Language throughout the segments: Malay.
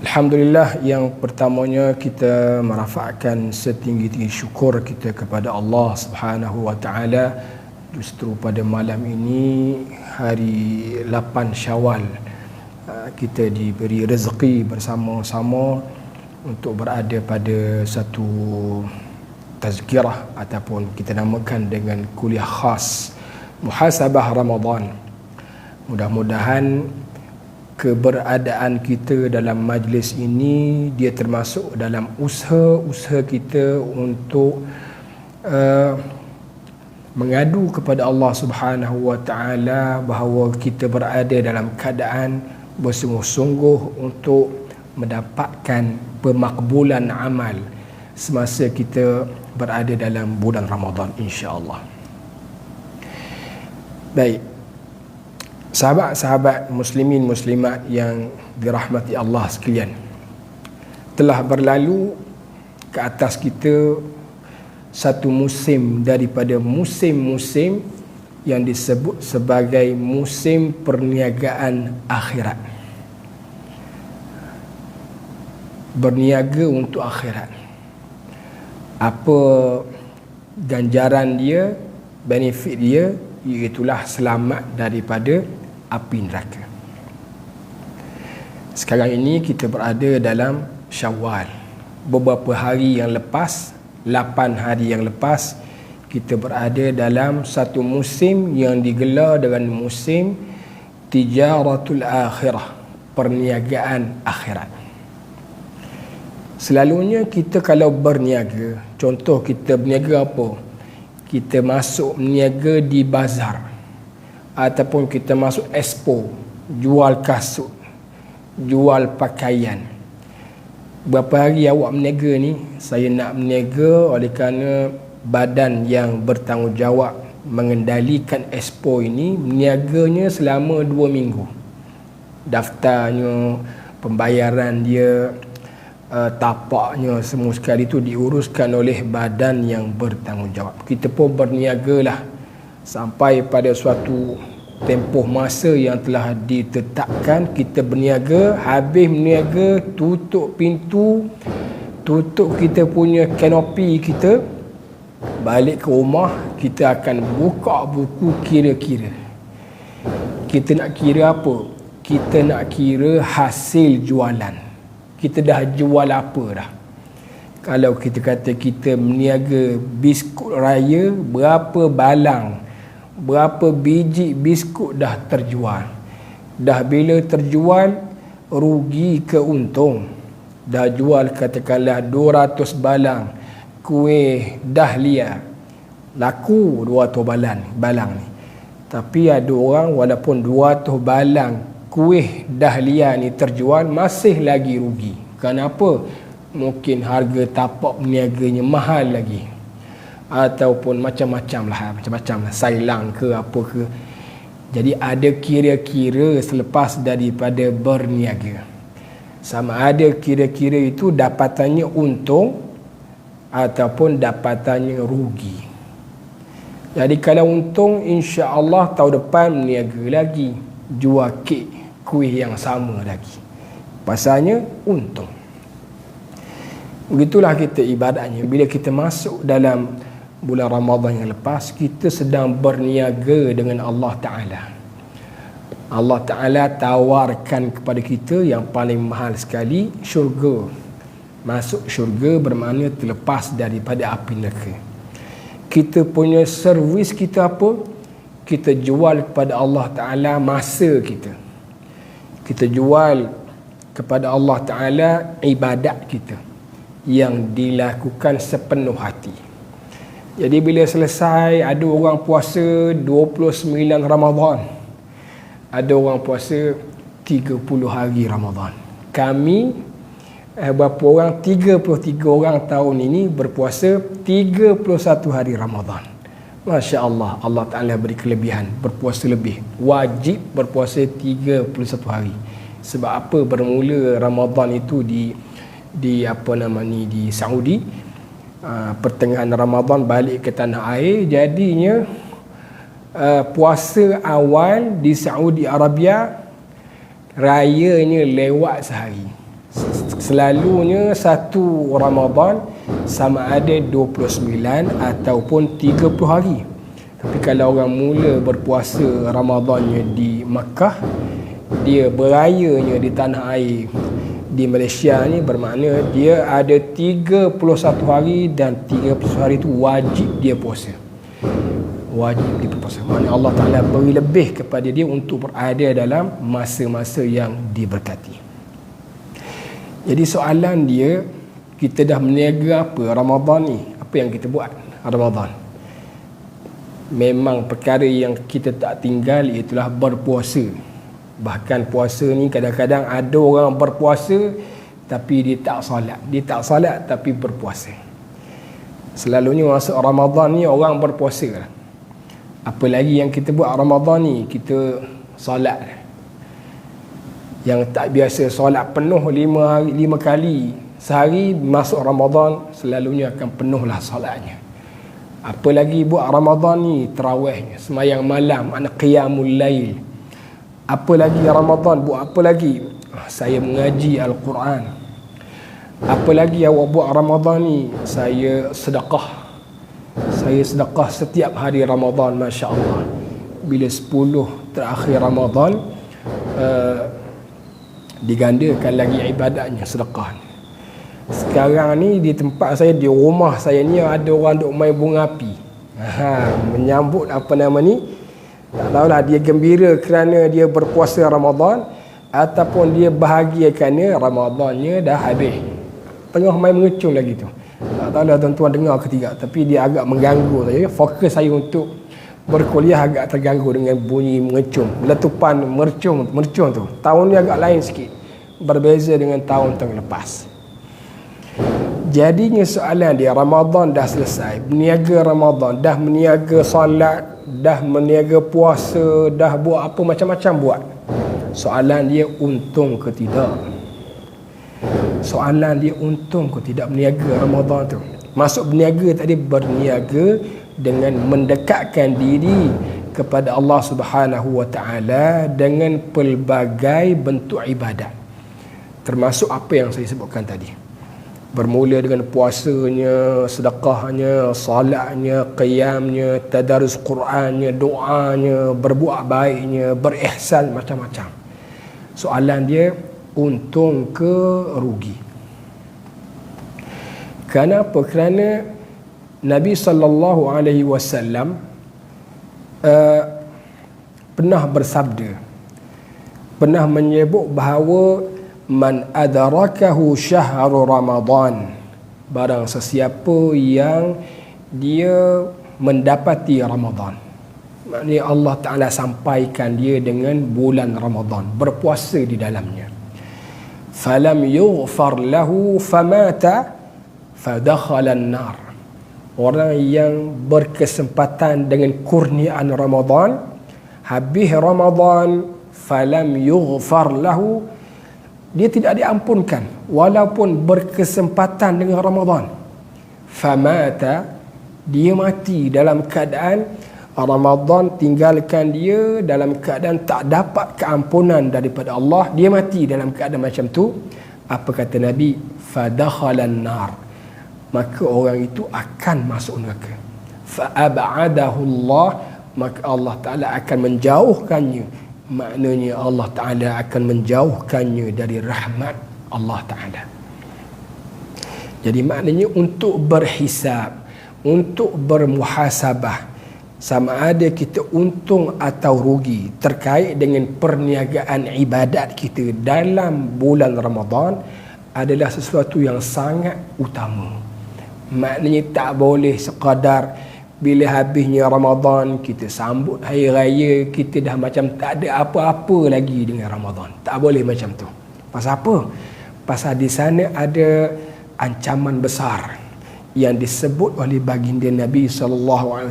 Alhamdulillah, yang pertamanya kita merafakkan setinggi-tinggi syukur kita kepada Allah Subhanahu wa taala. Justru pada malam ini, hari 8 Syawal, kita diberi rezeki bersama-sama untuk berada pada satu tazkirah ataupun kita namakan dengan kuliah khas Muhasabah Ramadan. Mudah-mudahan keberadaan kita dalam majlis ini dia termasuk dalam usaha kita untuk mengadu kepada Allah Subhanahu wa taala bahawa kita berada dalam keadaan bersungguh-sungguh untuk mendapatkan pemakbulan amal semasa kita berada dalam bulan Ramadan, insya-Allah. Baik, sahabat-sahabat muslimin muslimat yang dirahmati Allah sekalian, telah berlalu ke atas kita satu musim daripada musim-musim yang disebut sebagai musim perniagaan akhirat. Berniaga untuk akhirat. Apa ganjaran dia, benefit dia, iaitulah selamat daripada api neraka. Sekarang ini kita berada dalam Syawal. Beberapa hari yang lepas, 8 hari yang lepas, kita berada dalam satu musim yang digelar dengan musim Tijaratul Akhirah, perniagaan akhirat. Selalunya kita kalau berniaga, contoh kita berniaga apa? Kita masuk berniaga di bazar ataupun kita masuk expo, jual kasut, jual pakaian. Berapa hari awak berniaga ni? Saya nak berniaga oleh kerana badan yang bertanggungjawab mengendalikan expo ini berniaganya selama 2 minggu. Daftarnya, pembayaran dia, tapaknya, semua sekali itu diuruskan oleh badan yang bertanggungjawab. Kita pun berniagalah sampai pada suatu tempoh masa yang telah ditetapkan. Kita berniaga, habis berniaga, tutup pintu, tutup kita punya kanopi kita, balik ke rumah, kita akan buka buku kira-kira. Kita nak kira apa? Kita nak kira hasil jualan. Kita dah jual apa dah. Kalau kita kata kita berniaga biskut raya, berapa balang, berapa biji biskut dah terjual. Dah bila terjual, rugi ke untung. Dah jual katakanlah 200 balang kuih dahlia, laku 200 balang ni. Tapi ada orang walaupun 200 balang kuih dahlia ni terjual, masih lagi rugi. Kenapa? Mungkin harga tapak berniaganya mahal lagi, ataupun macam-macam lah, sailang ke apa ke. Jadi ada kira-kira selepas daripada berniaga. Sama ada kira-kira itu dapatannya untung ataupun dapatannya rugi. Jadi kalau untung, insya-Allah tahun depan berniaga lagi, jual kek kuih yang sama lagi, pasalnya untung. Begitulah kita ibadatnya. Bila kita masuk dalam bulan Ramadan yang lepas, kita sedang berniaga dengan Allah Ta'ala. Allah Ta'ala tawarkan kepada kita yang paling mahal sekali, syurga. Masuk syurga bermakna terlepas daripada api neraka. Kita punya servis kita apa? Kita jual kepada Allah Ta'ala masa kita. Kita jual kepada Allah Ta'ala ibadat kita yang dilakukan sepenuh hati. Jadi bila selesai, ada orang puasa 29 Ramadan, ada orang puasa 30 hari Ramadan. Kami berapa orang? 33 orang tahun ini berpuasa 31 hari Ramadan. Masya Allah, Allah Ta'ala beri kelebihan, berpuasa lebih. Wajib berpuasa 31 hari. Sebab apa? Bermula Ramadan itu di Saudi, pertengahan Ramadan balik ke tanah air. Jadinya puasa awal di Saudi Arabia rayanya lewat sehari. Selalunya satu Ramadan sama ada 29 ataupun 30 hari. Tapi kalau orang mula berpuasa Ramadannya di Makkah, dia berayanya di tanah air di Malaysia ni, bermakna dia ada 31 hari dan 31 hari itu wajib dia puasa. Wajib dia berpuasa. Maknanya Allah Ta'ala beri lebih kepada dia untuk berada dalam masa-masa yang diberkati. Jadi soalan dia, kita dah meniaga apa Ramadan ni? Apa yang kita buat Ramadan? Memang perkara yang kita tak tinggal ialah berpuasa. Bahkan puasa ni kadang-kadang ada orang berpuasa tapi dia tak solat. Dia tak solat tapi berpuasa. Selalunya masuk Ramadan ni orang berpuasa. Apa lagi yang kita buat Ramadan ni? Kita solat. Yang tak biasa solat penuh 5 kali sehari, masuk Ramadan selalunya akan penuhlah solatnya. Apa lagi buat Ramadan ni? Tarawih, semayang malam, anak qiyamul lail. Apa lagi Ramadan buat? Apa lagi? Saya mengaji Al-Quran. Apa lagi awak buat Ramadan ni? Saya sedekah. Saya sedekah setiap hari Ramadan, Masya Allah. Bila 10 terakhir Ramadan, digandakan lagi ibadatnya, sedekah. Sekarang ni di tempat saya, di rumah saya ni, ada orang duk main bunga api. Menyambut apa nama ni, tak tahulah dia gembira kerana dia berpuasa Ramadan ataupun dia bahagia kerana Ramadannya dah habis. Tengah main mengecung lagi tu. Tak tahulah tuan-tuan dengar ke tidak, tapi dia agak mengganggu saya. Fokus saya untuk berkuliah agak terganggu dengan bunyi mengecung, letupan mercung tu. Tahun ni agak lain sikit, berbeza dengan tahun-tahun lepas. Jadinya soalan dia, Ramadan dah selesai, berniaga Ramadan, dah meniaga solat, dah meniaga puasa, dah buat apa macam-macam buat. Soalan dia, untung ke tidak? Soalan dia, untung ke tidak berniaga Ramadan tu? Masuk berniaga tadi, berniaga dengan mendekatkan diri kepada Allah Subhanahu wa Ta'ala dengan pelbagai bentuk ibadat, termasuk apa yang saya sebutkan tadi. Bermula dengan puasanya, sedekahnya, salatnya, qiyamnya, tadarus Qurannya, doanya, berbuat baiknya, berihsan, macam-macam. Soalan dia, untung ke rugi? Kenapa? Kerana Nabi SAW pernah bersabda, pernah menyebut bahawa man adrakahu syahru Ramadan, barang sesiapa yang dia mendapati Ramadan, maknanya Allah Ta'ala sampaikan dia dengan bulan Ramadan, berpuasa di dalamnya, falam yughfar lahu famata fadakhala an-nar, orang yang berkesempatan dengan kurniaan Ramadan, habis Ramadan, falam yughfar lahu, dia tidak diampunkan walaupun berkesempatan dengan Ramadan. Famata, dia mati dalam keadaan Ramadan tinggalkan dia dalam keadaan tak dapat keampunan daripada Allah, dia mati dalam keadaan macam tu. Apa kata Nabi? Fadakhalan nar, maka orang itu akan masuk neraka. Fa'ab'adahu Allah, maka Allah Ta'ala akan menjauhkannya. Maknanya Allah Ta'ala akan menjauhkannya dari rahmat Allah Ta'ala. Jadi maknanya untuk berhisab, untuk bermuhasabah, sama ada kita untung atau rugi terkait dengan perniagaan ibadat kita dalam bulan Ramadan adalah sesuatu yang sangat utama. Maknanya tak boleh sekadar bila habisnya Ramadan kita sambut hari raya, kita dah macam tak ada apa-apa lagi dengan Ramadan. Tak boleh macam tu. Pasal apa? Pasal di sana ada ancaman besar yang disebut oleh baginda Nabi SAW,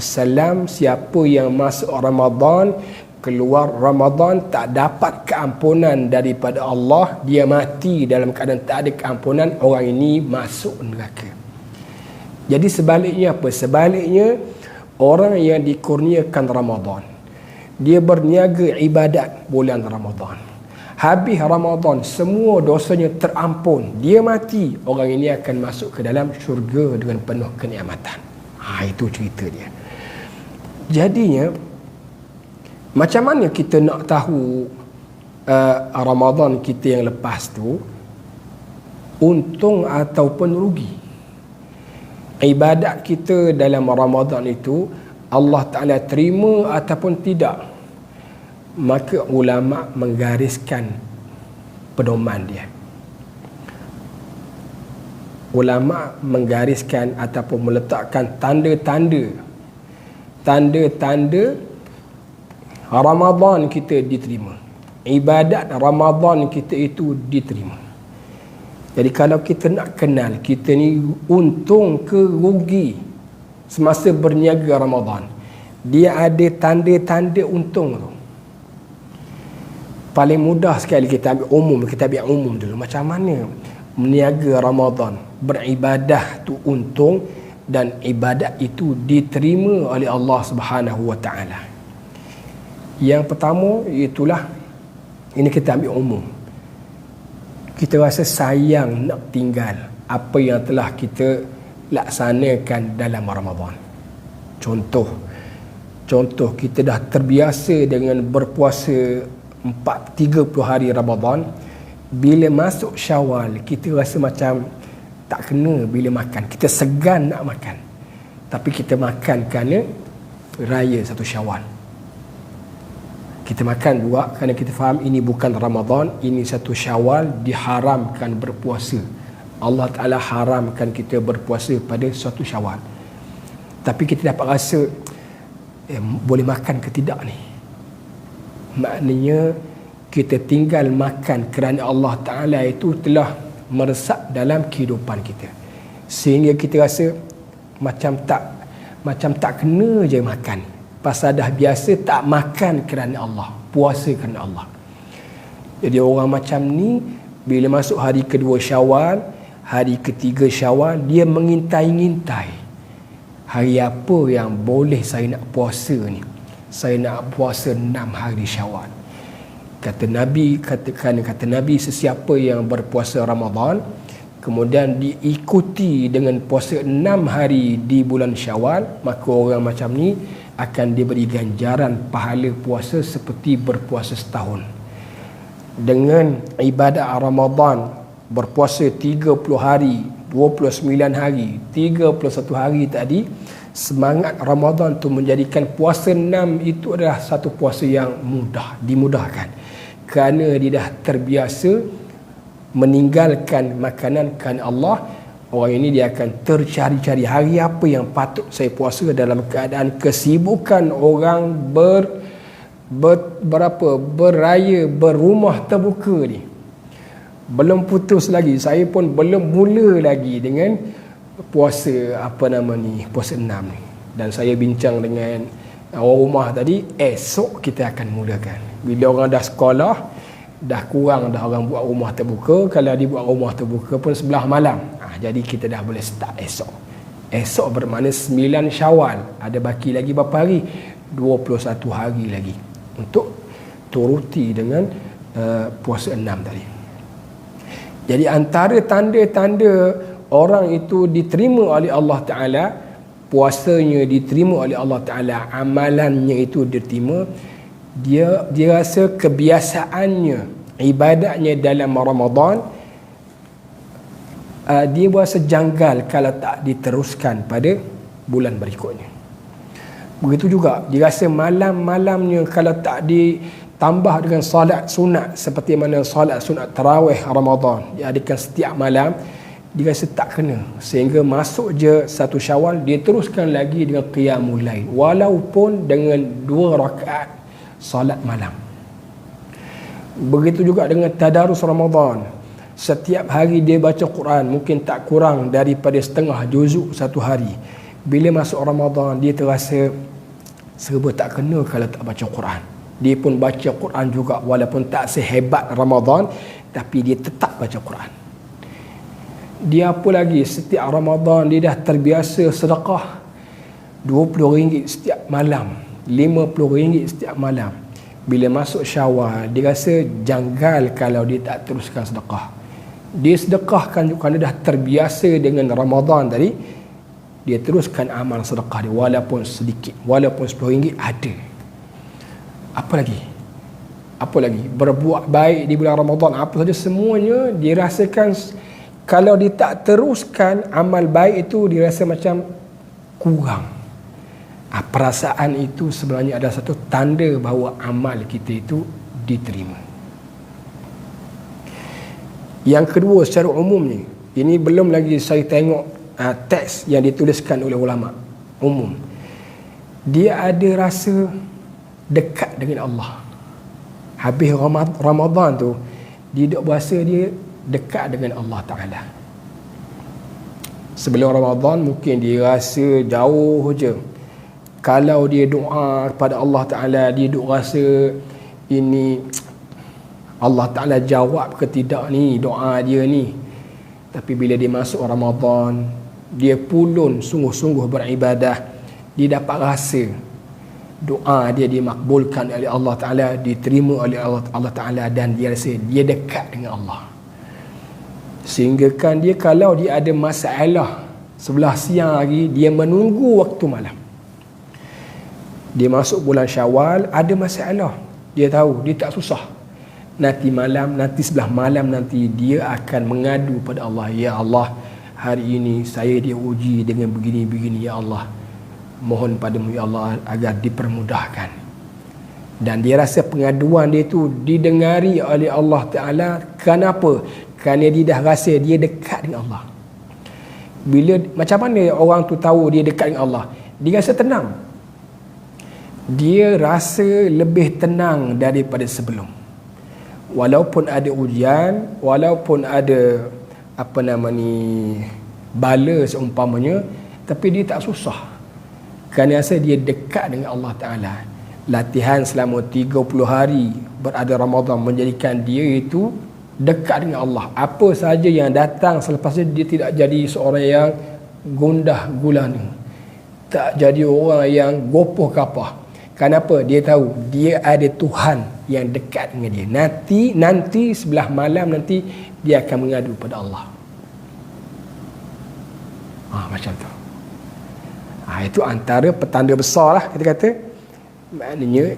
siapa yang masuk Ramadan, keluar Ramadan tak dapat keampunan daripada Allah, dia mati dalam keadaan tak ada keampunan, orang ini masuk neraka. Jadi sebaliknya apa? Sebaliknya, orang yang dikurniakan Ramadan, dia berniaga ibadat bulan Ramadan, habis Ramadan, semua dosanya terampun, dia mati, orang ini akan masuk ke dalam syurga dengan penuh kenikmatan. Itu cerita dia. Jadinya macam mana kita nak tahu Ramadan kita yang lepas tu untung ataupun rugi? Ibadat kita dalam Ramadan itu Allah Ta'ala terima ataupun tidak, maka ulama menggariskan pedoman dia. Ulama menggariskan ataupun meletakkan tanda-tanda Ramadan kita diterima, ibadat Ramadan kita itu diterima. Jadi kalau kita nak kenal kita ni untung ke rugi semasa berniaga Ramadan, dia ada tanda-tanda untung tu. Paling mudah sekali kita ambil umum dulu. Macam mana meniaga Ramadan, beribadah tu untung dan ibadat itu diterima oleh Allah Subhanahu Wa Taala. Yang pertama itulah, ini kita ambil umum. Kita rasa sayang nak tinggal apa yang telah kita laksanakan dalam Ramadan. Contoh kita dah terbiasa dengan berpuasa 30 hari Ramadan. Bila masuk Syawal, kita rasa macam tak kena bila makan. Kita segan nak makan, tapi kita makan kerana raya 1 Syawal. Kita makan juga kerana kita faham ini bukan Ramadan, ini 1 Syawal, diharamkan berpuasa. Allah Ta'ala haramkan kita berpuasa pada 1 Syawal. Tapi kita dapat rasa boleh makan ke tidak ni? Maknanya kita tinggal makan kerana Allah Ta'ala itu telah meresap dalam kehidupan kita, sehingga kita rasa macam tak kena je makan. Pasal dah biasa tak makan kerana Allah, puasa kerana Allah. Jadi orang macam ni bila masuk hari kedua Syawal, hari ketiga Syawal, dia mengintai-ngintai hari apa yang boleh saya nak puasa ni. Saya nak puasa 6 hari Syawal. Kata Nabi, sesiapa yang berpuasa Ramadan kemudian diikuti dengan puasa 6 hari di bulan Syawal, maka orang macam ni akan diberi ganjaran pahala puasa seperti berpuasa setahun. Dengan ibadat Ramadan, berpuasa 30 hari, 29 hari, 31 hari tadi, semangat Ramadan tu menjadikan puasa 6 itu adalah satu puasa yang dimudahkan. Kerana dia dah terbiasa meninggalkan makanan kerana Allah, orang ini dia akan tercari-cari hari apa yang patut saya puasa dalam keadaan kesibukan orang berraya, berumah terbuka ni. Belum putus lagi, saya pun belum mula lagi dengan puasa puasa 6 ni. Dan saya bincang dengan orang rumah tadi, esok kita akan mulakan. Bila orang dah sekolah, dah kurang dah orang buat rumah terbuka. Kalau dia buat rumah terbuka pun 11 malam. Jadi kita dah boleh start esok. Esok bermakna 9 Syawal. Ada baki lagi berapa hari? 21 hari lagi untuk turuti dengan puasa 6 tadi. Jadi antara tanda-tanda orang itu diterima oleh Allah Ta'ala, puasanya diterima oleh Allah Ta'ala, amalannya itu diterima, dia rasa kebiasaannya, ibadatnya dalam Ramadan, dia berasa janggal kalau tak diteruskan pada bulan berikutnya. Begitu juga dia rasa malam-malamnya kalau tak ditambah dengan solat sunat, seperti mana solat sunat tarawih Ramadan diadakan setiap malam, dia rasa tak kena, sehingga masuk je 1 Syawal dia teruskan lagi dengan qiyamul lail, walaupun dengan 2 rakaat solat malam. Begitu juga dengan tadarus Ramadan. Setiap hari dia baca Quran, mungkin tak kurang daripada setengah juzuk satu hari. Bila masuk Ramadan, dia terasa serba tak kena kalau tak baca Quran. Dia pun baca Quran juga, walaupun tak sehebat Ramadan, tapi dia tetap baca Quran. Dia apa lagi, setiap Ramadan dia dah terbiasa sedekah RM20 setiap malam, RM50 setiap malam. bila masuk Syawal dia rasa janggal kalau dia tak teruskan sedekah. Dia sedekahkan kerana dah terbiasa dengan Ramadan tadi, dia teruskan amal sedekah dia walaupun sedikit, walaupun RM10 ada. Apa lagi? Berbuat baik di bulan Ramadan, apa saja semuanya dia rasakan kalau dia tak teruskan amal baik itu, dia rasa macam kurang. Perasaan itu sebenarnya adalah satu tanda bahawa amal kita itu diterima. Yang kedua, secara umumnya, ini belum lagi saya tengok teks yang dituliskan oleh ulama umum, dia ada rasa dekat dengan Allah. Habis Ramadan tu, dia duk berasa dia dekat dengan Allah Ta'ala. Sebelum Ramadan mungkin dia rasa jauh je. Kalau dia doa kepada Allah Ta'ala, dia duk rasa ini Allah Ta'ala jawab ke tidak ni doa dia ni. Tapi bila dia masuk Ramadan, dia pulun sungguh-sungguh beribadah, dia dapat rasa doa dia dimakbulkan oleh Allah Ta'ala, diterima oleh Allah Ta'ala, dan dia rasa dia dekat dengan Allah. Sehingga kan dia, kalau dia ada masalah sebelah siang hari, dia menunggu waktu malam. Dia masuk bulan Syawal, ada masalah, dia tahu, dia tak susah. Nanti malam, nanti sebelah malam nanti dia akan mengadu pada Allah, ya Allah, hari ini saya diuji dengan begini-begini, ya Allah, mohon padamu ya Allah agar dipermudahkan. Dan dia rasa pengaduan dia itu didengari oleh Allah Ta'ala. Kenapa? Kerana dia dah rasa dia dekat dengan Allah. Bila, macam mana orang tu tahu dia dekat dengan Allah? Dia rasa tenang. Dia rasa lebih tenang daripada sebelum. Walaupun ada ujian, walaupun ada bala seumpamanya, tapi dia tak susah. Kerana rasa dia dekat dengan Allah Ta'ala. Latihan selama 30 hari berada Ramadan menjadikan dia itu dekat dengan Allah. Apa sahaja yang datang selepas itu, dia tidak jadi seorang yang gundah gulana, tak jadi orang yang gopoh kapah. Kenapa? Dia tahu dia ada Tuhan yang dekat dengan dia. Nanti sebelah malam nanti dia akan mengadu pada Allah. Macam tu. Itu antara petanda besar lah, kita kata. Maknanya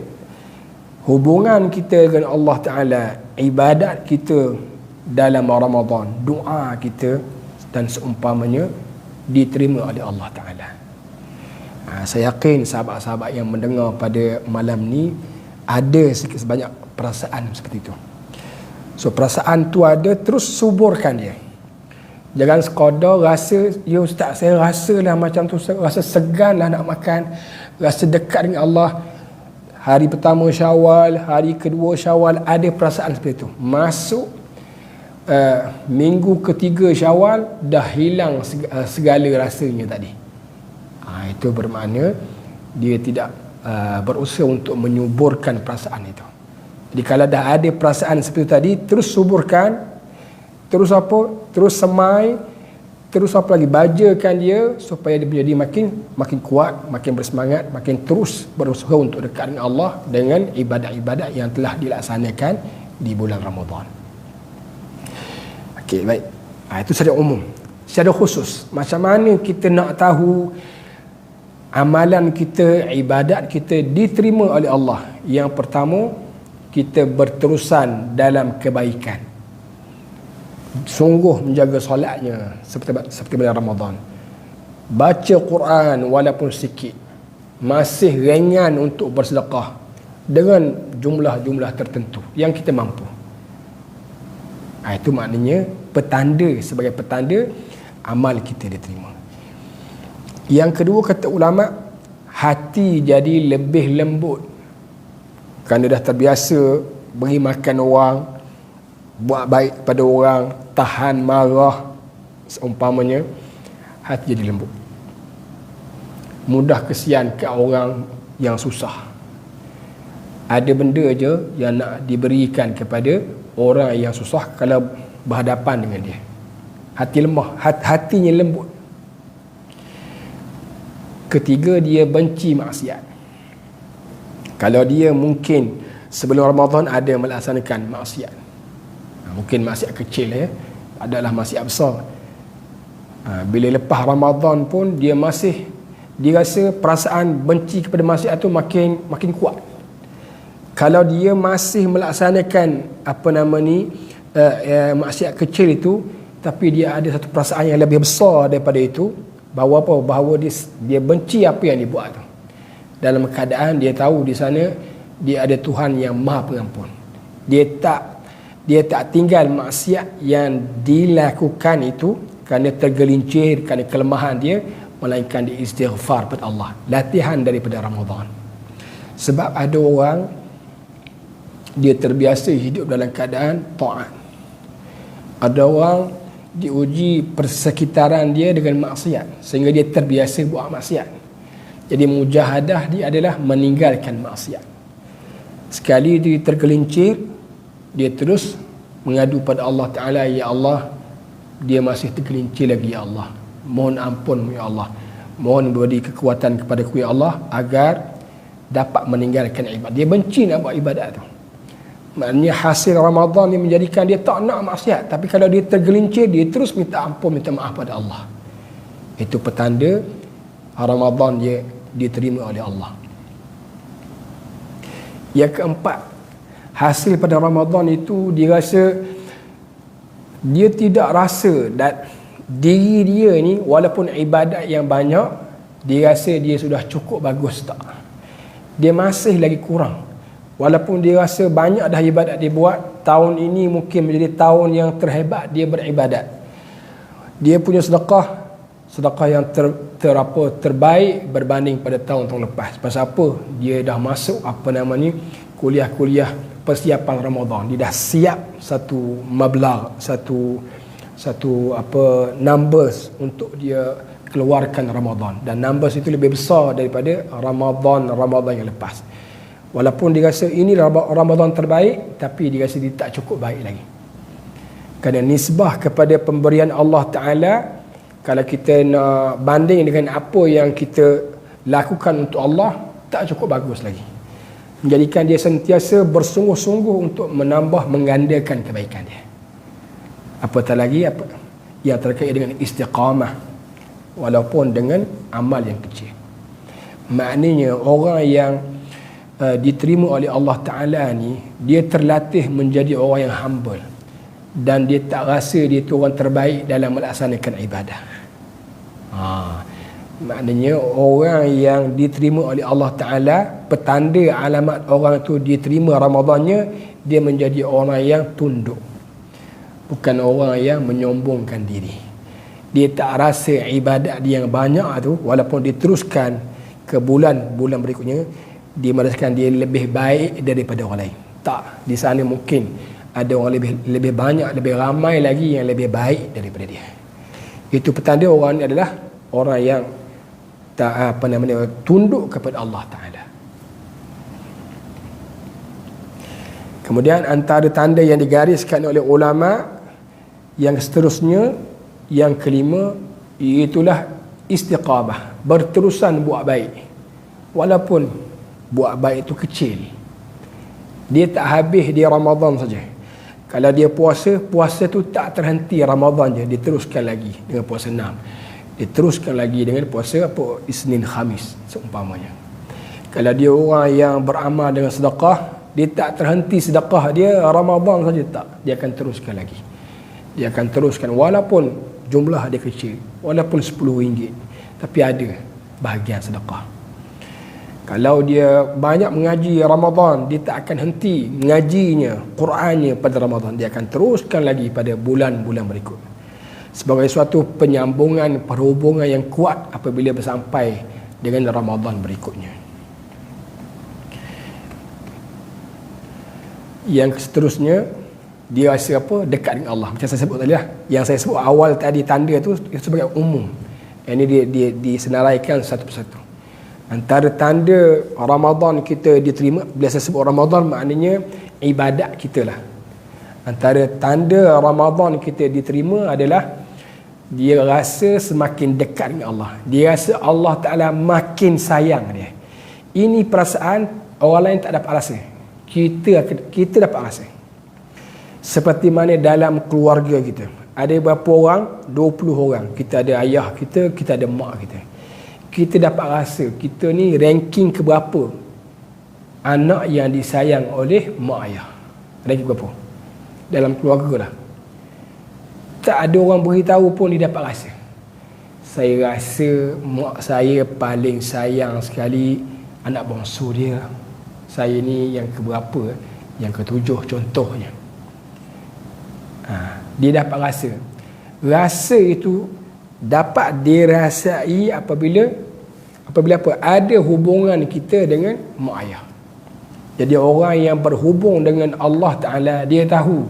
hubungan kita dengan Allah Ta'ala, ibadat kita dalam Ramadan, doa kita dan seumpamanya diterima oleh Allah Ta'ala. Saya yakin sahabat-sahabat yang mendengar pada malam ni ada sikit sebanyak perasaan seperti itu. So perasaan tu ada, terus suburkan dia. Jangan sekadar rasa, ya ustaz saya rasalah macam tu, rasa segan lah nak makan, rasa dekat dengan Allah. Hari pertama Syawal, hari kedua Syawal ada perasaan seperti itu. Masuk minggu ketiga Syawal dah hilang segala rasanya tadi. Itu bermakna dia tidak berusaha untuk menyuburkan perasaan itu. Jadi kalau dah ada perasaan seperti tadi, terus suburkan, terus terus semai, terus lagi bajakan dia supaya dia menjadi makin kuat, makin bersemangat, makin terus berusaha untuk dekat dengan Allah dengan ibadat-ibadat yang telah dilaksanakan di bulan Ramadan. Okey, baik. Itu secara umum. Secara khusus, macam mana kita nak tahu amalan kita, ibadat kita diterima oleh Allah? Yang pertama, kita berterusan dalam kebaikan. Sungguh menjaga solatnya seperti bulan Ramadan. Baca Quran walaupun sikit. Masih ringan untuk bersedekah dengan jumlah-jumlah tertentu yang kita mampu. Itu maknanya sebagai petanda amal kita diterima. Yang kedua, kata ulama, hati jadi lebih lembut. Kerana dah terbiasa beri makan orang, buat baik pada orang, tahan marah seumpamanya, hati jadi lembut. Mudah kesian ke orang yang susah. Ada benda je yang nak diberikan kepada orang yang susah kalau berhadapan dengan dia. Hati lemah, hatinya lembut. Ketiga, dia benci maksiat. Kalau dia mungkin sebelum Ramadan ada melaksanakan maksiat. Mungkin maksiat kecil ya, adalah maksiat besar. Bila lepas Ramadan pun dia masih dirasa perasaan benci kepada maksiat tu makin kuat. Kalau dia masih melaksanakan maksiat kecil itu, tapi dia ada satu perasaan yang lebih besar daripada itu, bahawa dia benci apa yang dia buat tu, dalam keadaan dia tahu di sana dia ada Tuhan yang Maha Pengampun. Dia tak tinggal maksiat yang dilakukan itu kerana tergelincir, kerana kelemahan dia, melainkan dia istighfar kepada Allah. Latihan daripada Ramadan. Sebab ada orang dia terbiasa hidup dalam keadaan taat. Ada orang diuji persekitaran dia dengan maksiat, sehingga dia terbiasa buat maksiat. Jadi mujahadah dia adalah meninggalkan maksiat. Sekali dia tergelincir, dia terus mengadu pada Allah Ta'ala, ya Allah, dia masih tergelincir lagi, ya Allah, mohon ampun ya Allah, mohon beri kekuatan kepadaku ya Allah agar dapat meninggalkan ibadat. Dia benci nak buat ibadat tu. Maknanya hasil Ramadan ni menjadikan dia tak nak maksiat, tapi kalau dia tergelincir, dia terus minta ampun, minta maaf pada Allah. Itu petanda Ramadan dia diterima oleh Allah. Yang keempat, hasil pada Ramadan itu dia tidak rasa dan diri dia ni walaupun ibadat yang banyak, dia rasa dia sudah cukup bagus, tak. Dia masih lagi kurang. Walaupun dia rasa banyak dah ibadat dia buat, tahun ini mungkin menjadi tahun yang terhebat dia beribadat. Dia punya sedekah yang terbaik berbanding pada tahun-tahun lepas. Pasal apa? Dia dah masuk kuliah-kuliah persiapan Ramadan. Dia dah siap satu mablag, satu numbers untuk dia keluarkan Ramadan, dan numbers itu lebih besar daripada Ramadan yang lepas. Walaupun dia rasa ini Ramadan terbaik, tapi dia rasa dia tak cukup baik lagi. Kerana nisbah kepada pemberian Allah Ta'ala, kalau kita nak banding dengan apa yang kita lakukan untuk Allah, tak cukup bagus lagi. Menjadikan dia sentiasa bersungguh-sungguh untuk menambah, menggandakan kebaikan dia. Apatah lagi yang terkait dengan istiqamah, walaupun dengan amal yang kecil. Maknanya orang yang diterima oleh Allah Ta'ala ni, dia terlatih menjadi orang yang humble, dan dia tak rasa dia tu orang terbaik dalam melaksanakan ibadah. Maknanya orang yang diterima oleh Allah Ta'ala, petanda alamat orang tu diterima Ramadannya, dia menjadi orang yang tunduk, bukan orang yang menyombongkan diri. Dia tak rasa ibadat dia yang banyak tu, walaupun diteruskan ke bulan-bulan berikutnya, dia merasakan dia lebih baik daripada orang lain. Tak, di sana mungkin ada orang lebih banyak, lebih ramai lagi yang lebih baik daripada dia. Itu petanda orang ni adalah orang yang tunduk kepada Allah Ta'ala. Kemudian antara tanda yang digariskan oleh ulama yang seterusnya, yang kelima, iaitulah istiqamah, berterusan buat baik. Walaupun buat baik itu kecil, dia tak habis di Ramadan saja. Kalau dia puasa tu tak terhenti Ramadan je, dia teruskan lagi dengan puasa 6, dia teruskan lagi dengan puasa Isnin Khamis seumpamanya. Kalau dia orang yang beramal dengan sedekah, dia tak terhenti sedekah dia Ramadan saja, tak, dia akan teruskan lagi. Dia akan teruskan walaupun jumlah dia kecil, walaupun RM10, tapi ada bahagian sedekah. Kalau dia banyak mengaji Ramadan, dia tak akan henti mengajinya, Qurannya pada Ramadan, dia akan teruskan lagi pada bulan-bulan berikut, sebagai suatu penyambungan, perhubungan yang kuat apabila bersampai dengan Ramadan berikutnya. Yang seterusnya, dia rasa dekat dengan Allah. Macam saya sebut tadi lah, yang saya sebut awal tadi, tanda tu sebagai umum. Ini dia disenaraikan satu persatu. Antara tanda Ramadan kita diterima, bila saya sebut Ramadan maknanya ibadat kita lah. Antara tanda Ramadan kita diterima adalah dia rasa semakin dekat dengan Allah. Dia rasa Allah Ta'ala makin sayang dia. Ini perasaan orang lain tak dapat rasa. kita dapat rasa. Seperti mana dalam keluarga kita, ada berapa orang? 20 orang. Kita ada ayah kita, kita ada mak kita. Kita dapat rasa kita ni ranking ke berapa anak yang disayang oleh mak ayah. Ranking berapa dalam keluarga lah. Tak ada orang beritahu pun dia dapat rasa. Saya rasa mak saya paling sayang sekali anak bongsu dia. Saya ni yang keberapa? Yang ketujuh contohnya. Dia dapat rasa. Rasa itu dapat dirasai apabila apa? Ada hubungan kita dengan mak ayah. Jadi orang yang berhubung dengan Allah Ta'ala, dia tahu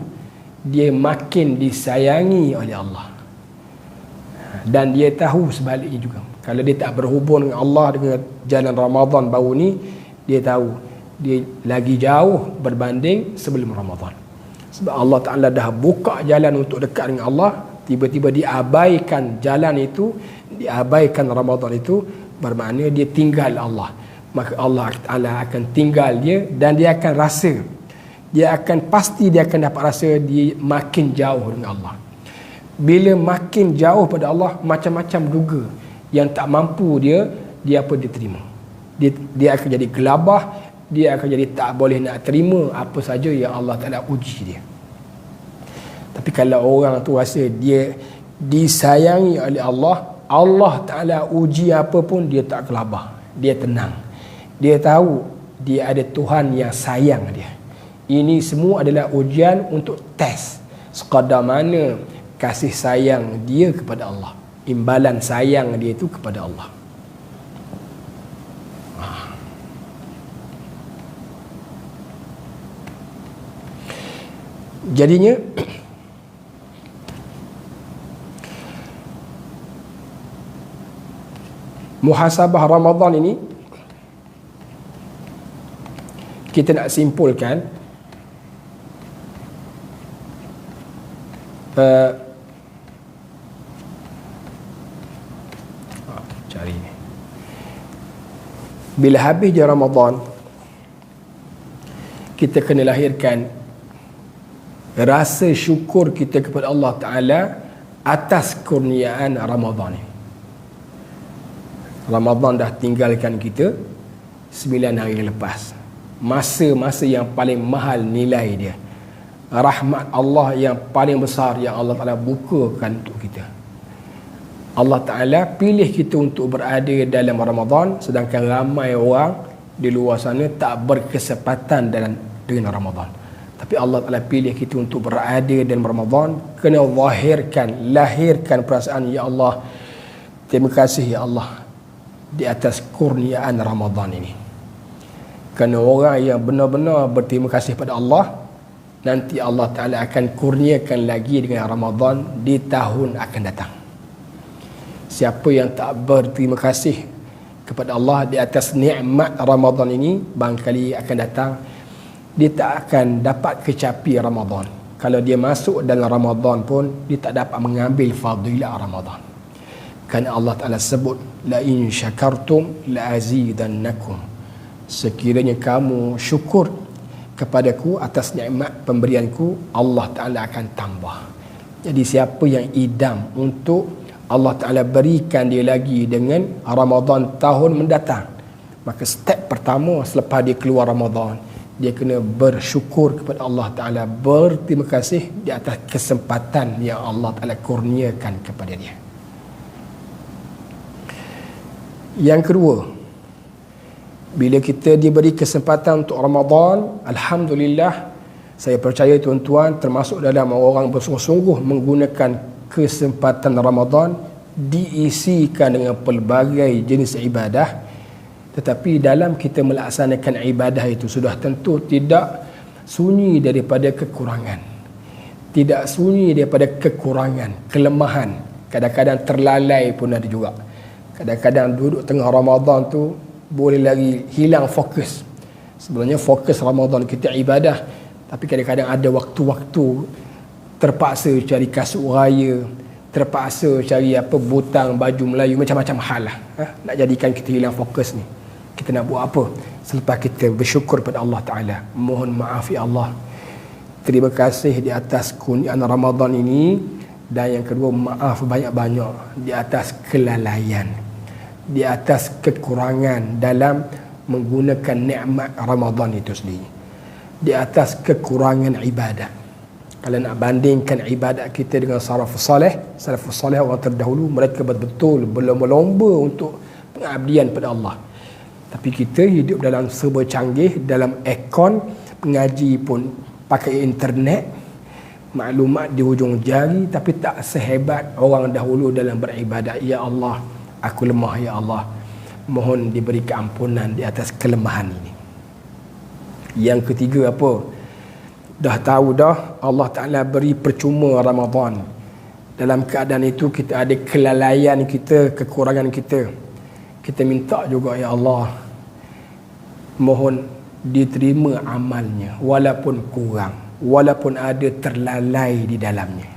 dia makin disayangi oleh Allah. Dan dia tahu sebaliknya juga. Kalau dia tak berhubung dengan Allah dengan jalan Ramadan baru ni, dia tahu dia lagi jauh berbanding sebelum Ramadan. Sebab Allah Ta'ala dah buka jalan untuk dekat dengan Allah, tiba-tiba diabaikan jalan itu, diabaikan Ramadan itu, bermakna dia tinggal Allah. Maka Allah Ta'ala akan tinggal dia dan dia akan rasa, dia akan pasti dia akan dapat rasa dia makin jauh dengan Allah. Bila makin jauh pada Allah, macam-macam duga yang tak mampu dia terima. Dia akan jadi gelabah, dia akan jadi tak boleh nak terima apa saja yang Allah Ta'ala uji dia. Tapi kalau orang tu rasa dia disayangi oleh Allah, Allah Ta'ala uji apa pun dia tak gelabah, dia tenang. Dia tahu dia ada Tuhan yang sayang dia. Ini semua adalah ujian untuk test sekadar mana kasih sayang dia kepada Allah, imbalan sayang dia itu kepada Allah. Jadinya muhasabah Ramadan ini kita nak simpulkan cari ni. Bila habis je Ramadan, kita kena lahirkan rasa syukur kita kepada Allah Ta'ala atas kurniaan Ramadan ni. Ramadan dah tinggalkan kita 9 hari lepas. Masa-masa yang paling mahal nilai dia, rahmat Allah yang paling besar yang Allah Ta'ala bukakan untuk kita. Allah Ta'ala pilih kita untuk berada dalam Ramadan, sedangkan ramai orang di luar sana tak berkesempatan dengan Ramadan. Tapi Allah Ta'ala pilih kita untuk berada dalam Ramadan. Kena lahirkan perasaan, ya Allah, terima kasih ya Allah di atas kurniaan Ramadan ini. Kerana orang yang benar-benar berterima kasih pada Allah, nanti Allah Ta'ala akan kurniakan lagi dengan Ramadan di tahun akan datang. Siapa yang tak berterima kasih kepada Allah di atas nikmat Ramadan ini, barangkali akan datang dia tak akan dapat kecapi Ramadan. Kalau dia masuk dalam Ramadan pun, dia tak dapat mengambil fadilah Ramadan. Kerana Allah Ta'ala sebut, la in syakartum la azidannakum. Sekiranya kamu syukur kepadaku atas nikmat pemberianku, Allah Ta'ala akan tambah. Jadi siapa yang idam untuk Allah Ta'ala berikan dia lagi dengan Ramadan tahun mendatang, maka step pertama selepas dia keluar Ramadan, dia kena bersyukur kepada Allah Ta'ala, berterima kasih di atas kesempatan yang Allah Ta'ala kurniakan kepada dia. Yang kedua, bila kita diberi kesempatan untuk Ramadan, alhamdulillah, saya percaya tuan-tuan termasuk dalam orang bersungguh-sungguh menggunakan kesempatan Ramadan, diisikan dengan pelbagai jenis ibadah. Tetapi dalam kita melaksanakan ibadah itu sudah tentu tidak sunyi daripada kekurangan, tidak sunyi daripada kekurangan, kelemahan. Kadang-kadang terlalai pun ada juga. Kadang-kadang duduk tengah Ramadan tu boleh lagi hilang fokus. Sebenarnya fokus Ramadan kita ibadah, tapi kadang-kadang ada waktu-waktu terpaksa cari kasut raya, terpaksa cari butang baju Melayu, macam-macam hal lah. Nak jadikan kita hilang fokus ni. Kita nak buat apa? selepas kita bersyukur pada Allah Ta'ala, mohon maaf ya Allah, terima kasih di atas kurniaan Ramadan ini, dan yang kedua maaf banyak-banyak di atas kelalaian, di atas kekurangan dalam menggunakan nikmat Ramadan itu sendiri, di atas kekurangan ibadat. Kalau nak bandingkan ibadat kita dengan salafus salih orang terdahulu, mereka betul-betul berlomba-lomba untuk pengabdian pada Allah. Tapi kita hidup dalam serba canggih, dalam aircon, mengaji pun pakai internet, maklumat di hujung jari, tapi tak sehebat orang dahulu dalam beribadat. Ya Allah, aku lemah ya Allah, mohon diberi keampunan di atas kelemahan ini. Yang ketiga apa? Dah tahu dah Allah Ta'ala beri percuma Ramadan. Dalam keadaan itu kita ada kelalaian kita, kekurangan kita. Kita minta juga ya Allah, mohon diterima amalnya walaupun kurang, walaupun ada terlalai di dalamnya.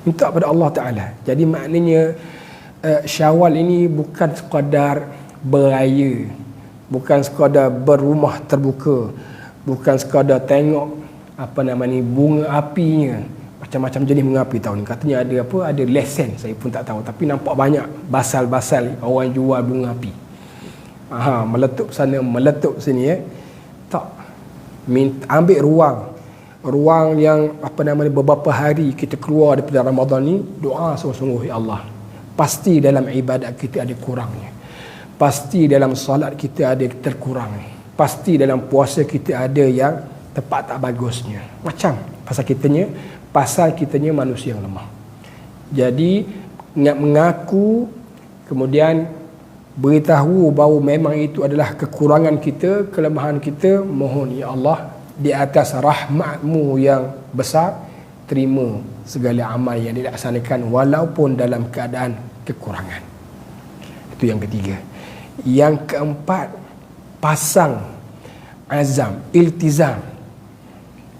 Minta pada Allah Ta'ala. Jadi maknanya Syawal ini bukan sekadar beraya, bukan sekadar berumah terbuka, bukan sekadar tengok bunga apinya, macam-macam jenis bunga api tahun ni. Katanya ada ada lesen, saya pun tak tahu, tapi nampak banyak basal-basal orang jual bunga api. Meletup sana, meletup sini tak. Ambil ruang yang beberapa hari kita keluar daripada Ramadan ni, doa sungguh-sungguh ya Allah. Pasti dalam ibadat kita ada kurangnya, pasti dalam solat kita ada terkurang, pasti dalam puasa kita ada yang tepat tak bagusnya. Macam pasal kitanya manusia yang lemah. Jadi mengaku, kemudian beritahu bahawa memang itu adalah kekurangan kita, kelemahan kita. Mohon ya Allah, di atas rahmat-Mu yang besar, terima segala amal yang dilaksanakan walaupun dalam keadaan kekurangan. Itu yang ketiga. Yang keempat, pasang azam, iltizam.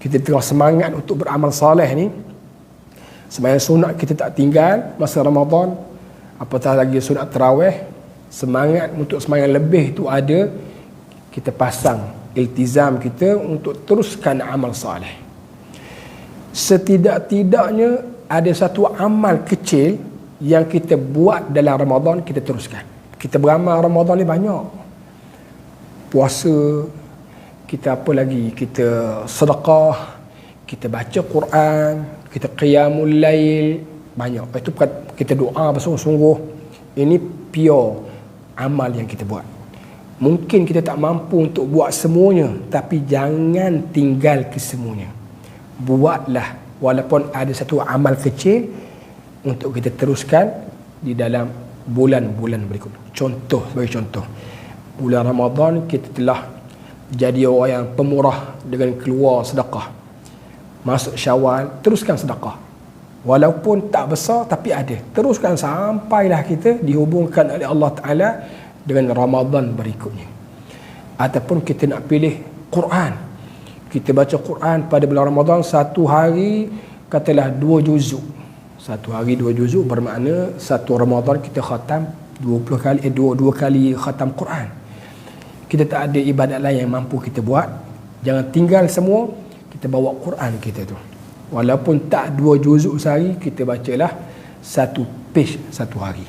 Kita terus semangat untuk beramal soleh ni. Sembahyang sunat kita tak tinggal masa Ramadan, apatah lagi sunat tarawih. Semangat untuk sembahyang lebih tu ada. Kita pasang iltizam kita untuk teruskan amal soleh. Setidak-tidaknya ada satu amal kecil yang kita buat dalam Ramadan, kita teruskan. Kita beramal Ramadan ni banyak. Puasa, kita kita sedekah, kita baca Quran, kita qiyamul lail, banyak. Itu kita doa bersungguh-sungguh. Ini pure amal yang kita buat. Mungkin kita tak mampu untuk buat semuanya, tapi jangan tinggal kesemuanya. Buatlah walaupun ada satu amal kecil untuk kita teruskan di dalam bulan-bulan berikut. Bagi contoh, bulan Ramadan kita telah jadi orang yang pemurah dengan keluar sedekah. Masuk Syawal, teruskan sedekah. Walaupun tak besar, tapi ada. Teruskan sampailah kita dihubungkan oleh Allah Ta'ala dengan Ramadan berikutnya. Ataupun kita nak pilih Quran. Kita baca Quran pada bulan Ramadan, satu hari katalah 2 juzuk. Satu hari 2 juzuk bermakna satu Ramadan kita khatam 20 kali, 2 kali khatam Quran. Kita tak ada ibadat lain yang mampu kita buat, jangan tinggal semua, kita bawa Quran kita tu. Walaupun tak 2 juzuk sehari, kita bacalah 1 page satu hari.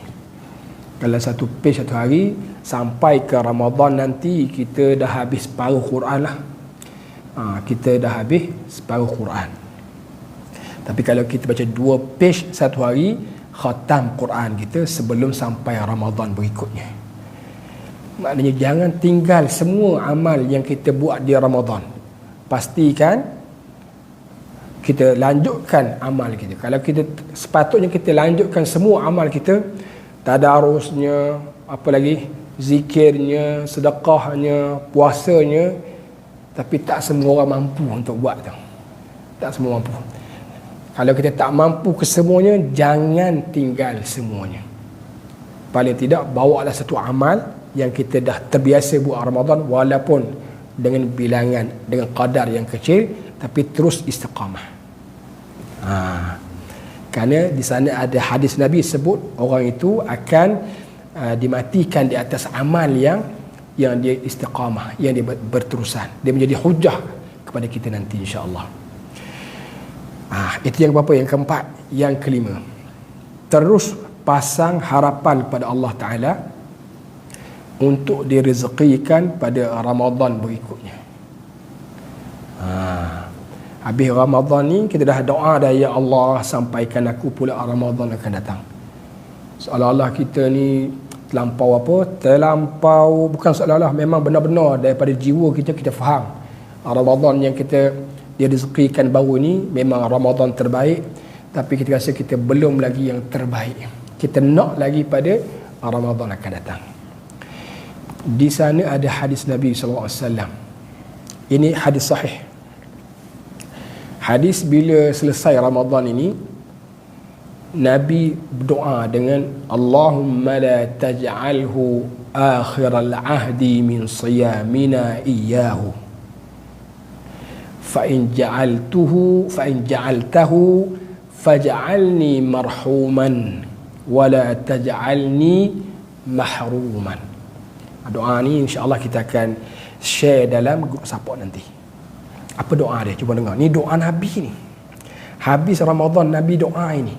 Kalau 1 page satu hari, sampai ke Ramadan nanti kita dah habis separuh Quran lah. Kita dah habis separuh Quran. Tapi kalau kita baca 2 page satu hari, khatam Quran kita sebelum sampai Ramadan berikutnya. Maknanya jangan tinggal semua amal yang kita buat di Ramadan. Pastikan kita lanjutkan amal kita. Kalau kita sepatutnya kita lanjutkan semua amal kita, tadarusnya, apa lagi, zikirnya, sedekahnya, puasanya, tapi tak semua orang mampu untuk buat tu. Tak semua mampu. Kalau kita tak mampu kesemuanya, jangan tinggal semuanya. Paling tidak bawalah satu amal yang kita dah terbiasa buat Ramadan, walaupun dengan bilangan, dengan qadar yang kecil, tapi terus istiqamah. Kerana di sana ada hadis Nabi sebut orang itu akan dimatikan di atas amal yang yang dia istiqamah, yang dia berterusan. Dia menjadi hujah kepada kita nanti insya-Allah. Itu yang berapa? Yang keempat. Yang kelima, terus pasang harapan kepada Allah Ta'ala untuk direzekikan pada Ramadan berikutnya. Habis Ramadan ni kita dah doa dah, ya Allah sampaikan aku pula Ramadan akan datang. Seolah-olah kita ni terlampau bukan seolah-olah, memang benar-benar daripada jiwa kita faham Ramadan yang kita direzekikan baru ni memang Ramadan terbaik, tapi kita rasa kita belum lagi yang terbaik. Kita nak lagi pada Ramadan akan datang. Di sana ada hadis Nabi SAW. Ini hadis sahih. Hadis bila selesai Ramadan ini, Nabi berdoa dengan Allahumma la taj'alhu akhiral ahdi min siyamina iyyahu fa in ja'altahu faj'alni marhuman wa la taj'alni mahruman. Doa ni insya-Allah kita akan share dalam grup support nanti. Apa doa dia? Cuba dengar. Ni doa Nabi ni. Habis Ramadan Nabi doa ini.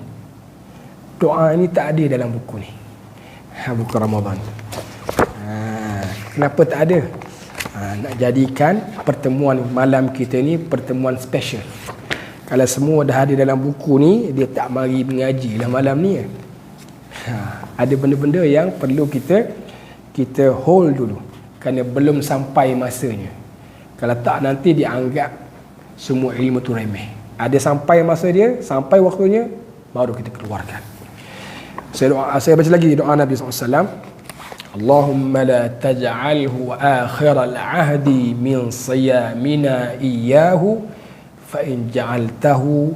Doa ini tak ada dalam buku ni. Buku Ramadan. Kenapa tak ada? Nak jadikan pertemuan malam kita ni pertemuan special. Kalau semua dah ada dalam buku ni, dia tak mari mengaji lah malam ni. Ada benda-benda yang perlu kita hold dulu, kerana belum sampai masanya. Kalau tak, nanti dianggap semua ilmu tu remeh. Ada sampai masa dia, sampai waktunya, baru kita keluarkan. Saya baca lagi doa Nabi SAW. Allahumma la taj'alhu akhiral ahdi min siyamina iyyahu fa in ja'altahu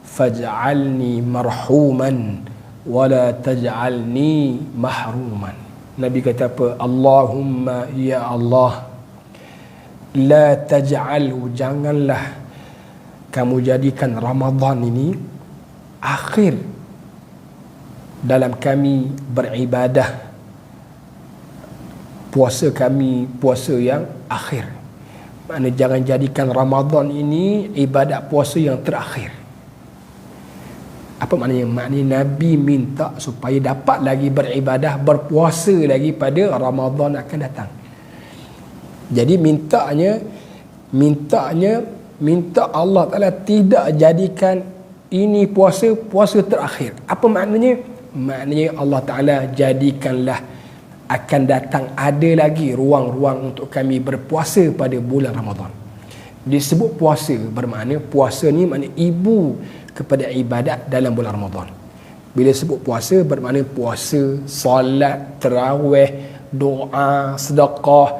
faj'alni marhuman wa la taj'alni mahruman. Nabi kata apa? Allahumma, ya Allah, la taj'alhu, janganlah kamu jadikan Ramadan ini akhir dalam kami beribadah. Puasa kami, puasa yang akhir. Maknanya jangan jadikan Ramadan ini ibadat puasa yang terakhir. Apa maknanya? Maknanya Nabi minta supaya dapat lagi beribadah, berpuasa lagi pada Ramadan akan datang. Jadi minta Allah Ta'ala tidak jadikan ini puasa terakhir. Apa maknanya? Maknanya Allah Ta'ala jadikanlah akan datang ada lagi ruang-ruang untuk kami berpuasa pada bulan Ramadan. Disebut puasa bermakna, puasa ni makna ibu kepada ibadat dalam bulan Ramadan. Bila sebut puasa bermakna puasa, solat, tarawih, doa, sedekah,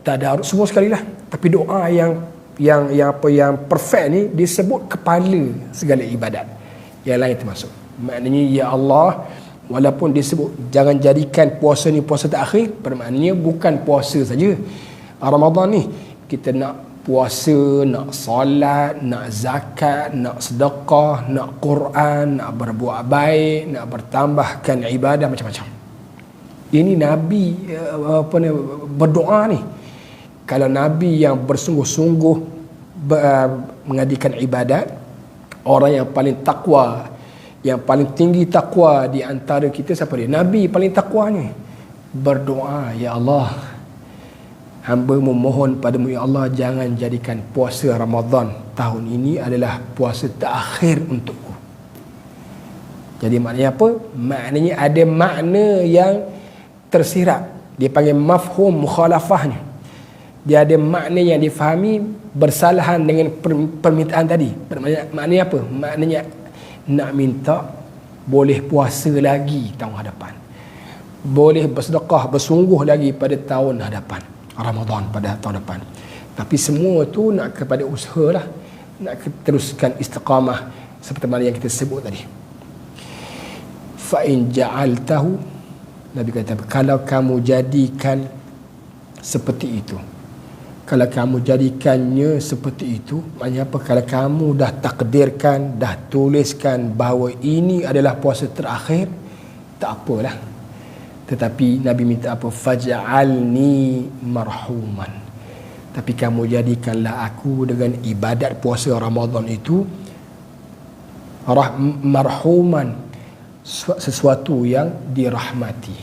tadarus, semua sekali lah. Tapi doa yang perfect ni disebut kepala segala ibadat. Yang lain termasuk. Maknanya, ya Allah, walaupun disebut jangan jadikan puasa ni puasa terakhir, bermaknanya bukan puasa saja Ramadan ni. Kita nak puasa, nak solat, nak zakat, nak sedekah, nak Quran, nak berbuat baik, nak bertambahkan ibadah macam-macam. Ini Nabi berdoa ni. Kalau Nabi yang bersungguh-sungguh mengadakan ibadat, orang yang paling takwa, yang paling tinggi takwa di antara kita siapa dia? Nabi paling takwanya. Berdoa, ya Allah, hamba memohon padamu ya Allah, jangan jadikan puasa Ramadan tahun ini adalah puasa terakhir untukku. Jadi maknanya apa? Maknanya ada makna yang tersirat. Dia panggil mafhum mukhalafahnya. Dia ada makna yang difahami bersalahan dengan permintaan tadi. Maknanya apa? Maknanya nak minta boleh puasa lagi tahun hadapan, boleh bersedekah bersungguh lagi pada tahun hadapan, Ramadan pada tahun depan. Tapi semua tu nak kepada usaha lah, nak teruskan istiqamah seperti mana yang kita sebut tadi. Fa in ja'altahu, Nabi kata, kalau kamu jadikan seperti itu, kalau kamu jadikannya seperti itu, maknanya apa? Kalau kamu dah takdirkan, dah tuliskan bahawa ini adalah puasa terakhir, tak apalah. Tetapi Nabi minta apa? Faj'alni marhuman. Tapi kamu jadikanlah aku dengan ibadat puasa Ramadan itu marhuman, sesuatu yang dirahmati,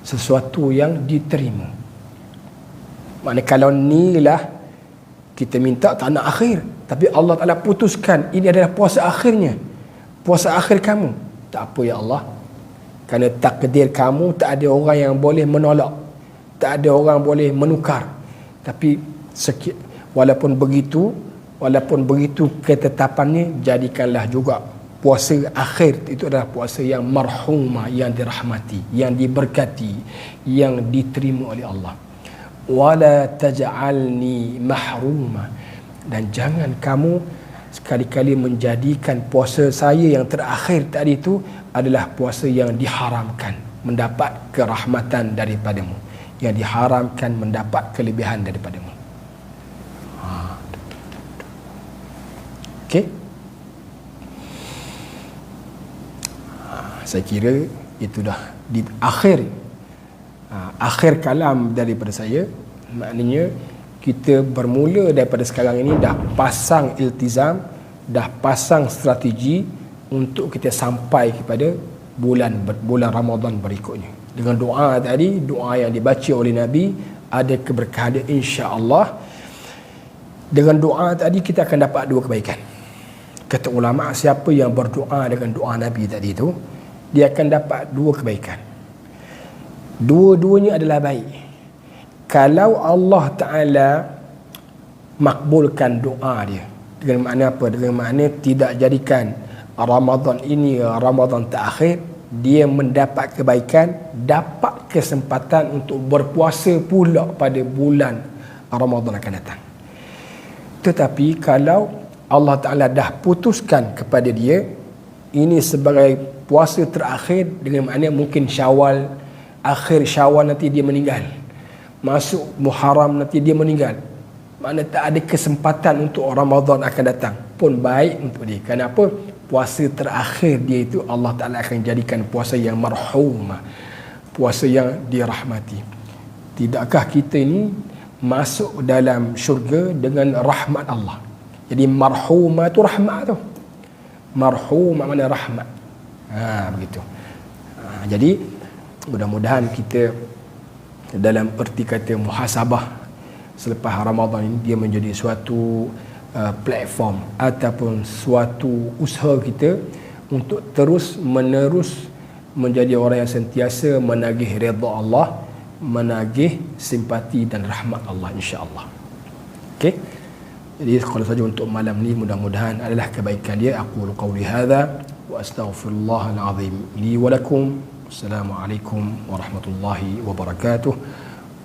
sesuatu yang diterima. Maknanya kalau ni lah kita minta tak nak akhir, tapi Allah Ta'ala putuskan ini adalah puasa akhirnya, puasa akhir kamu. Tak apa ya Allah, kerana takdir kamu tak ada orang yang boleh menolak, tak ada orang boleh menukar. Tapi walaupun begitu ketetapannya, jadikanlah juga puasa akhir itu adalah puasa yang marhumah, yang dirahmati, yang diberkati, yang diterima oleh Allah. Wala taj'alni mahruma, dan jangan kamu sekali-kali menjadikan puasa saya yang terakhir tadi itu adalah puasa yang diharamkan mendapat kerahmatan daripadamu, yang diharamkan mendapat kelebihan daripadamu. Okey, saya kira itu dah di akhir kalam daripada saya. Maknanya kita bermula daripada sekarang ini dah pasang iltizam, dah pasang strategi untuk kita sampai kepada bulan Ramadan berikutnya. Dengan doa tadi, doa yang dibaca oleh Nabi, ada keberkahan insya-Allah. Dengan doa tadi kita akan dapat dua kebaikan. Kata ulama, siapa yang berdoa dengan doa Nabi tadi itu, dia akan dapat dua kebaikan. Dua-duanya adalah baik. Kalau Allah Ta'ala makbulkan doa dia, dengan makna apa? Dengan makna tidak jadikan Ramadan ini Ramadan terakhir, dia mendapat kebaikan, dapat kesempatan untuk berpuasa pula pada bulan Ramadan akan datang. Tetapi kalau Allah Ta'ala dah putuskan kepada dia ini sebagai puasa terakhir, dengan makna mungkin Syawal, akhir Syawal nanti dia meninggal, masuk Muharram nanti dia meninggal, makna tak ada kesempatan untuk Ramadan akan datang, pun baik untuk dia. Kenapa? Puasa terakhir dia itu Allah Ta'ala akan jadikan puasa yang marhumah, puasa yang dirahmati. Tidakkah kita ini masuk dalam syurga dengan rahmat Allah? Jadi marhumah tu rahmat tu, marhumah makna rahmat. Begitu. Jadi mudah-mudahan kita dalam erti kata muhasabah selepas Ramadan ini, dia menjadi suatu platform ataupun suatu usaha kita untuk terus menerus menjadi orang yang sentiasa menagih redha Allah, menagih simpati dan rahmat Allah, insya-Allah. Okey. Jadi kalau saja untuk malam ni, mudah-mudahan adalah kebaikan dia. Aqulu qawli hadza wa astaghfirullahal azim li wa lakum. Assalamualaikum warahmatullahi wabarakatuh.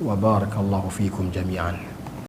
Wa barakallahu fikum jami'an.